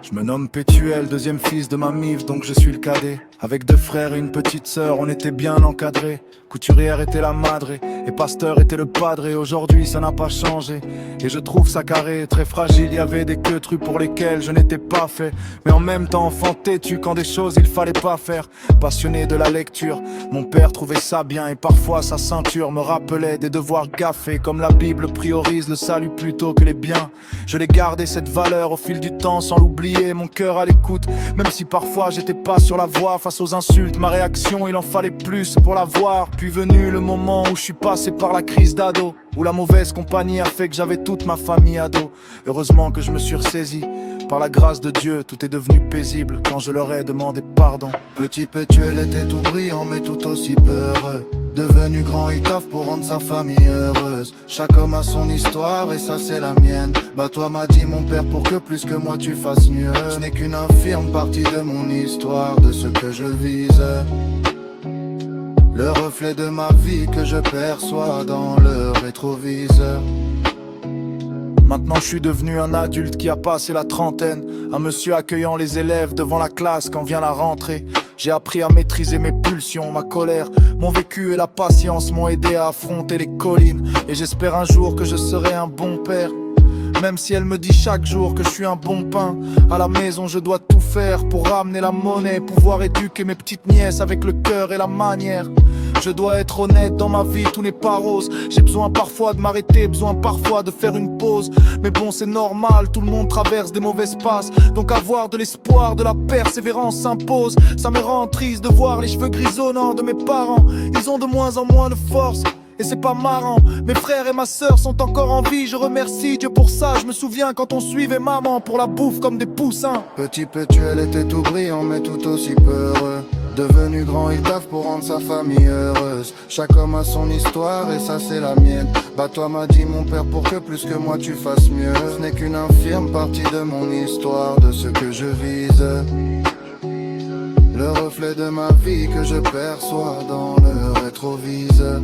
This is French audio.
Je me nomme Pétuel, deuxième fils de ma mif, donc je suis le cadet. Avec deux frères et une petite sœur, on était bien encadrés. Couturière était la madre et pasteur était le padre. Et aujourd'hui ça n'a pas changé et je trouve ça carré. Très fragile, y avait des queues-trues pour lesquelles je n'étais pas fait. Mais en même temps enfant têtu quand des choses il fallait pas faire. Passionné de la lecture, mon père trouvait ça bien. Et parfois sa ceinture me rappelait des devoirs gaffés. Comme la Bible priorise le salut plutôt que les biens. Je l'ai gardé cette valeur au fil du temps sans l'oublier. Mon cœur à l'écoute, même si parfois j'étais pas sur la voie. Face aux insultes, ma réaction il en fallait plus pour la voir. Puis venu le moment où je suis passé par la crise d'ado, où la mauvaise compagnie a fait que j'avais toute ma famille à dos. Heureusement que je me suis ressaisi, par la grâce de Dieu tout est devenu paisible quand je leur ai demandé pardon. Petit Pétuel était tout brillant mais tout aussi peureux. Devenu grand il taffe pour rendre sa famille heureuse. Chaque homme a son histoire et ça c'est la mienne. Bah toi m'a dit mon père pour que plus que moi tu fasses mieux. Je n'ai qu'une infirme partie de mon histoire, de ce que je vise. Le reflet de ma vie que je perçois dans le rétroviseur. Maintenant je suis devenu un adulte qui a passé la trentaine. Un monsieur accueillant les élèves devant la classe quand vient la rentrée. J'ai appris à maîtriser mes pulsions, ma colère. Mon vécu et la patience m'ont aidé à affronter les collines. Et j'espère un jour que je serai un bon père. Même si elle me dit chaque jour que je suis un bon pain. À la maison je dois tout faire pour ramener la monnaie. Pouvoir éduquer mes petites nièces avec le cœur et la manière. Je dois être honnête, dans ma vie tout n'est pas rose. J'ai besoin parfois de m'arrêter, besoin parfois de faire une pause. Mais bon c'est normal, tout le monde traverse des mauvaises passes. Donc avoir de l'espoir, de la persévérance s'impose. Ça me rend triste de voir les cheveux grisonnants de mes parents. Ils ont de moins en moins de force et c'est pas marrant. Mes frères et ma sœur sont encore en vie, je remercie Dieu pour ça. Je me souviens quand on suivait maman pour la bouffe comme des poussins. Petit Pétuel était tout brillant mais tout aussi peureux. Devenu grand il taffe pour rendre sa famille heureuse. Chaque homme a son histoire et ça c'est la mienne. Bah toi m'a dit mon père pour que plus que moi tu fasses mieux. Ce n'est qu'une infirme partie de mon histoire, de ce que je vise. Le reflet de ma vie que je perçois dans le rétroviseur.